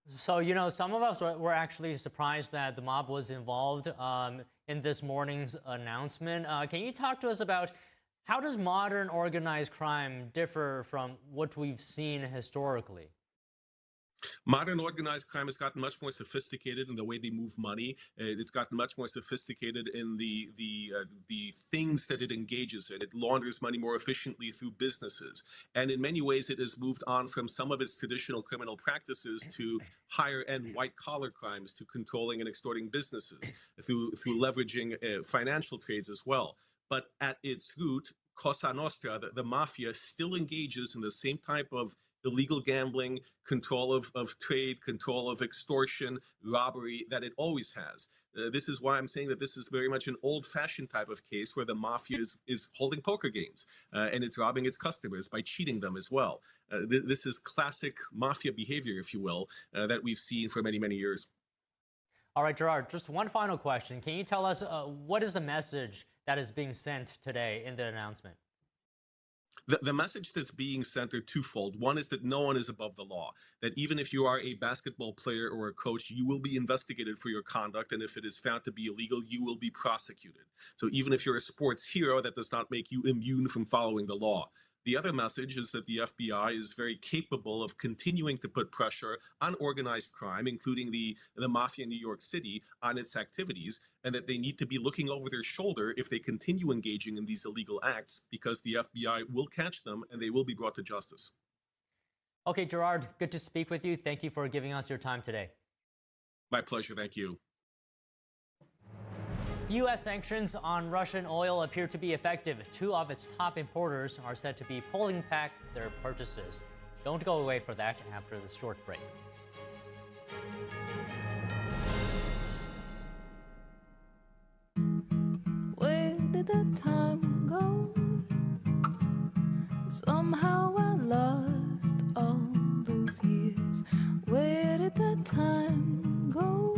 So, you know, some of us were actually surprised that the mob was involved in this morning's announcement. Can you talk to us about how does modern organized crime differ from what we've seen historically? Modern organized crime has gotten much more sophisticated in the way they move money. It's gotten much more sophisticated in the things that it engages in. It launders money more efficiently through businesses. And in many ways, it has moved on from some of its traditional criminal practices to higher-end white-collar crimes, to controlling and extorting businesses, through leveraging financial trades as well. But at its root, Cosa Nostra, the mafia, still engages in the same type of illegal gambling, control of trade, control of extortion, robbery that it always has. This is why I'm saying that this is very much an old-fashioned type of case where the mafia is holding poker games and it's robbing its customers by cheating them as well. This is classic mafia behavior, if you will, that we've seen for many, many years. All right, Gerard, just one final question. Can you tell us what is the message that is being sent today in the announcement? The message that's being sent are twofold. One is that no one is above the law, that even if you are a basketball player or a coach, you will be investigated for your conduct, and if it is found to be illegal, you will be prosecuted. So even if you're a sports hero, that does not make you immune from following the law. The other message is that the FBI is very capable of continuing to put pressure on organized crime, including the mafia in New York City, on its activities, and that they need to be looking over their shoulder if they continue engaging in these illegal acts, because the FBI will catch them and they will be brought to justice. Okay, Gerard, good to speak with you. Thank you for giving us your time today. My pleasure. Thank you. U.S. sanctions on Russian oil appear to be effective. Two of its top importers are said to be pulling back their purchases. Don't go away for that after this short break. Where did the time go? Somehow I lost all those years. Where did the time go?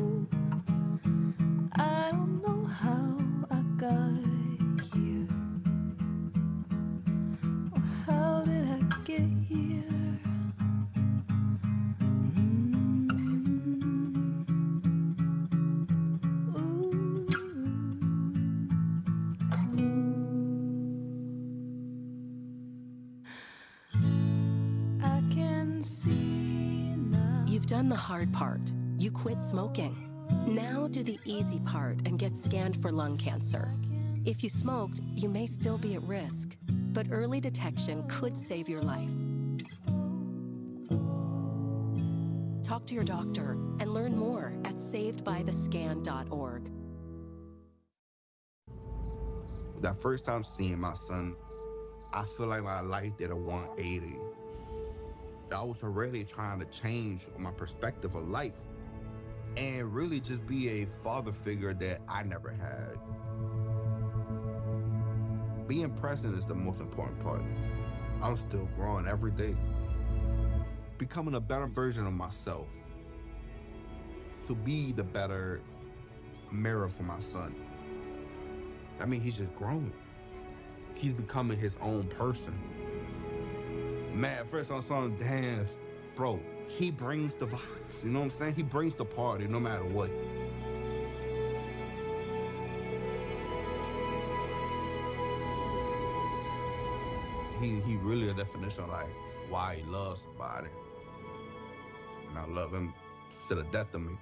I don't know how I got here. Or how did I get here? I can see now. You've done the hard part. You quit smoking. Now do the easy part and get scanned for lung cancer. If you smoked, you may still be at risk, but early detection could save your life. Talk to your doctor and learn more at savedbythescan.org. That first time seeing my son, I feel like my life did a 180. I was already trying to change my perspective of life and really just be a father figure that I never had. Being present is the most important part. I'm still growing every day. Becoming a better version of myself. To be the better mirror for my son. I mean, he's just growing. He's becoming his own person. Man, first I saw him dance, bro, he brings the vibes, you know what I'm saying? He brings the party no matter what. He really a definition of like why he loves somebody. And I love him to the death of me.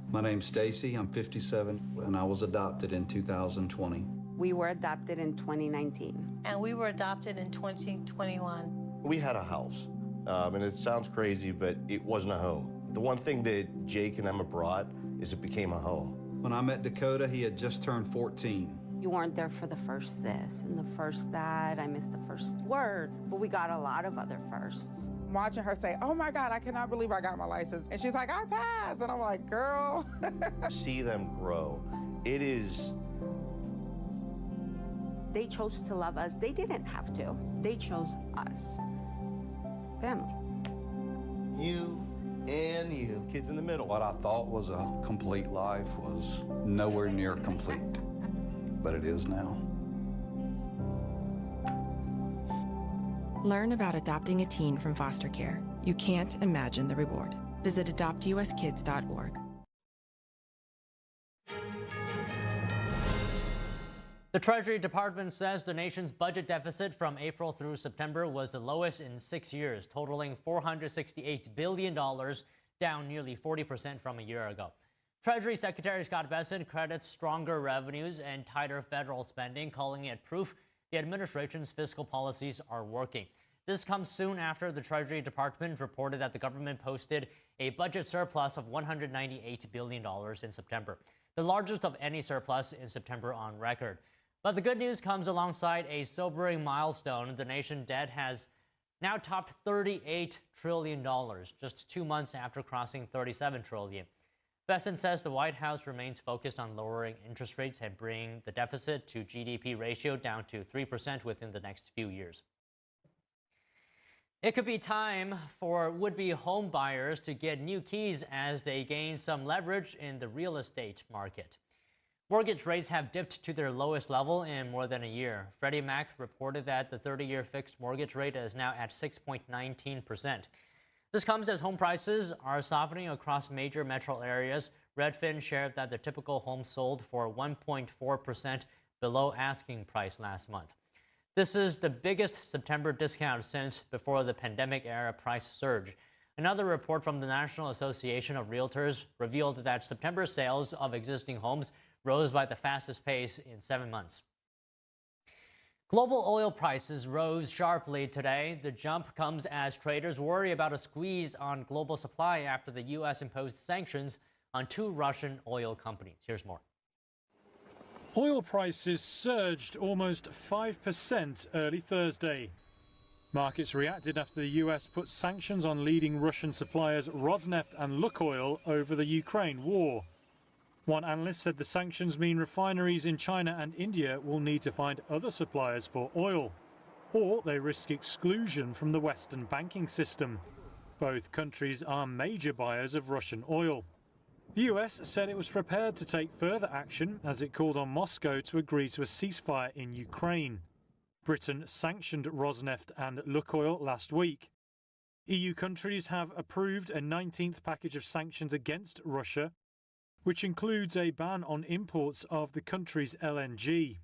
My name's Stacy, I'm 57, and I was adopted in 2020. We were adopted in 2019. And we were adopted in 2021. We had a house, and it sounds crazy, but it wasn't a home. The one thing that Jake and Emma brought is it became a home. When I met Dakota, he had just turned 14. You weren't there for the first this and the first that. I missed the first words, but we got a lot of other firsts. Watching her say, oh my God, I cannot believe I got my license. And she's like, I passed. And I'm like, girl. See them grow. It is. They chose to love us. They didn't have to. They chose us. Family. You and you. Kids in the middle. What I thought was a complete life was nowhere near complete, but it is now. Learn about adopting a teen from foster care. You can't imagine the reward. Visit adoptuskids.org. The Treasury Department says the nation's budget deficit from April through September was the lowest in 6 years, totaling $468 billion, down nearly 40% from a year ago. Treasury Secretary Scott Bessent credits stronger revenues and tighter federal spending, calling it proof the administration's fiscal policies are working. This comes soon after the Treasury Department reported that the government posted a budget surplus of $198 billion in September, the largest of any surplus in September on record. But the good news comes alongside a sobering milestone. The nation's debt has now topped $38 trillion, just 2 months after crossing $37 trillion. Bessent says the White House remains focused on lowering interest rates and bringing the deficit to GDP ratio down to 3% within the next few years. It could be time for would-be home buyers to get new keys as they gain some leverage in the real estate market. Mortgage rates have dipped to their lowest level in more than a year. Freddie Mac reported that the 30-year fixed mortgage rate is now at 6.19%. This comes as home prices are softening across major metro areas. Redfin shared that the typical home sold for 1.4% below asking price last month. This is the biggest September discount since before the pandemic-era price surge. Another report from the National Association of Realtors revealed that September sales of existing homes rose by the fastest pace in 7 months. Global oil prices rose sharply today. The jump comes as traders worry about a squeeze on global supply after the U.S. imposed sanctions on 2 Russian oil companies. Here's more. Oil prices surged almost 5% early Thursday. Markets reacted after the US put sanctions on leading Russian suppliers Rosneft and Lukoil over the Ukraine war. One analyst said the sanctions mean refineries in China and India will need to find other suppliers for oil, or they risk exclusion from the Western banking system. Both countries are major buyers of Russian oil. The US said it was prepared to take further action as it called on Moscow to agree to a ceasefire in Ukraine. Britain sanctioned Rosneft and Lukoil last week. EU countries have approved a 19th package of sanctions against Russia, which includes a ban on imports of the country's LNG.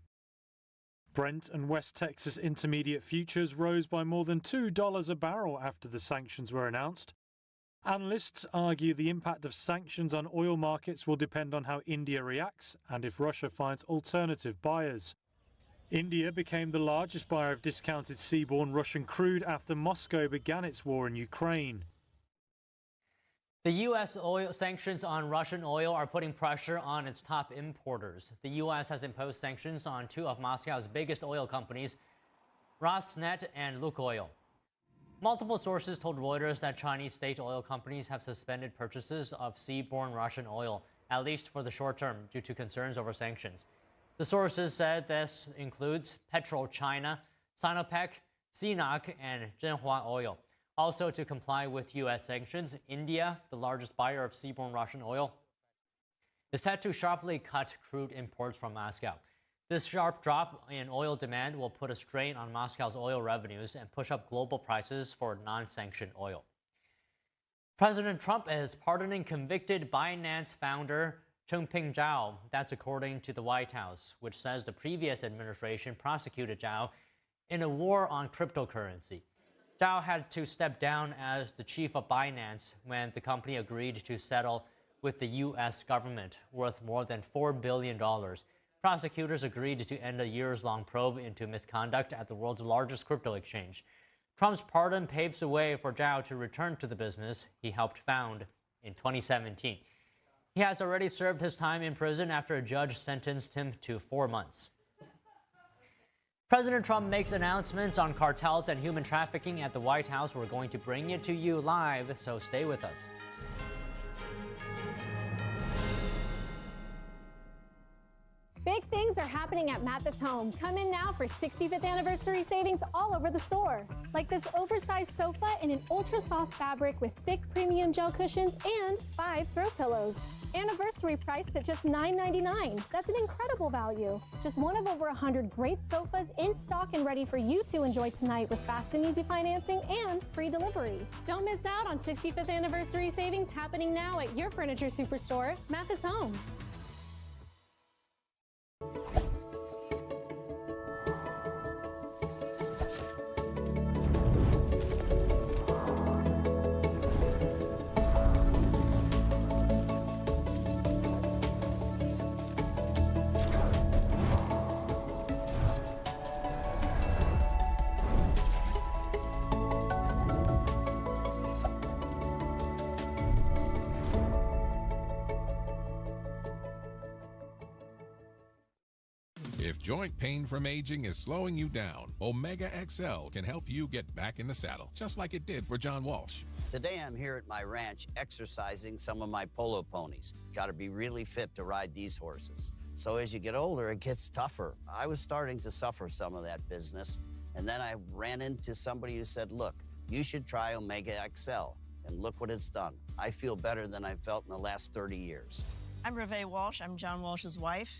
Brent and West Texas Intermediate futures rose by more than $2 a barrel after the sanctions were announced. Analysts argue the impact of sanctions on oil markets will depend on how India reacts and if Russia finds alternative buyers. India became the largest buyer of discounted seaborne Russian crude after Moscow began its war in Ukraine. The U.S. oil sanctions on Russian oil are putting pressure on its top importers. The U.S. has imposed sanctions on 2 of Moscow's biggest oil companies, Rosneft and Lukoil. Multiple sources told Reuters that Chinese state oil companies have suspended purchases of seaborne Russian oil, at least for the short term, due to concerns over sanctions. The sources said this includes PetroChina, Sinopec, CNOOC, and Zhenhua Oil. Also, to comply with U.S. sanctions, India, the largest buyer of seaborne Russian oil, is set to sharply cut crude imports from Moscow. This sharp drop in oil demand will put a strain on Moscow's oil revenues and push up global prices for non-sanctioned oil. President Trump is pardoning convicted Binance founder Changpeng Zhao. That's according to the White House, which says the previous administration prosecuted Zhao in a war on cryptocurrency. Zhao had to step down as the chief of Binance when the company agreed to settle with the U.S. government worth more than $4 billion. Prosecutors agreed to end a years-long probe into misconduct at the world's largest crypto exchange. Trump's pardon paves the way for Zhao to return to the business he helped found in 2017. He has already served his time in prison after a judge sentenced him to 4 months. President Trump makes announcements on cartels and human trafficking at the White House. We're going to bring it to you live, so stay with us. Big things are happening at Mathis Home. Come in now for 65th anniversary savings all over the store. Like this oversized sofa in an ultra soft fabric with thick premium gel cushions and 5 throw pillows. Anniversary priced at just $9.99. That's an incredible value. Just one of over 100 great sofas in stock and ready for you to enjoy tonight with fast and easy financing and free delivery. Don't miss out on 65th anniversary savings happening now at your furniture superstore, Mathis Home. If joint pain from aging is slowing you down, Omega XL can help you get back in the saddle, just like it did for John Walsh. Today I'm here at my ranch exercising some of my polo ponies. Got to be really fit to ride these horses. So as you get older, it gets tougher. I was starting to suffer some of that business, and then I ran into somebody who said, look, You should try Omega XL, and look what it's done. I feel better than I've felt in the last 30 years. I'm Reve Walsh. I'm John Walsh's wife.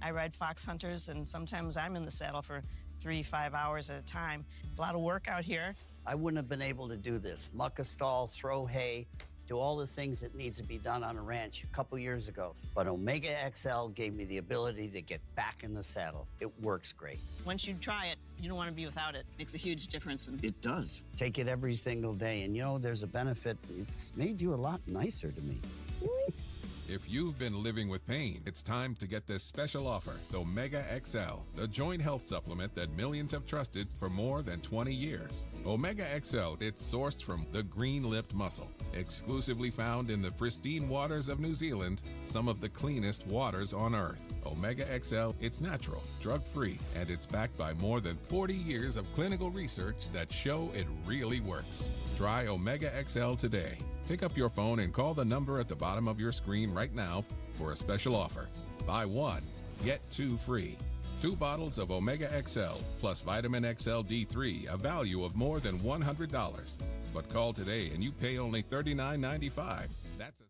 I ride fox hunters, and sometimes I'm in the saddle for 3-5 hours at a time. A lot of work out here. I wouldn't have been able to do this. Muck a stall, throw hay, do all the things that needs to be done on a ranch a couple years ago. But Omega XL gave me the ability to get back in the saddle. It works great. Once you try it, you don't want to be without it. Makes a huge difference. It does. Take it every single day, and you know, there's a benefit. It's made you a lot nicer to me. If you've been living with pain, it's time to get this special offer, the Omega XL, the joint health supplement that millions have trusted for more than 20 years. Omega XL, it's sourced from the green-lipped mussel, exclusively found in the pristine waters of New Zealand, some of the cleanest waters on Earth. Omega XL, it's natural, drug-free, and it's backed by more than 40 years of clinical research that show it really works. Try Omega XL today. Pick up your phone and call the number at the bottom of your screen right now for a special offer. Buy one, get two free. 2 bottles of Omega XL plus Vitamin XL D3, a value of more than $100. But call today and you pay only $39.95. That's a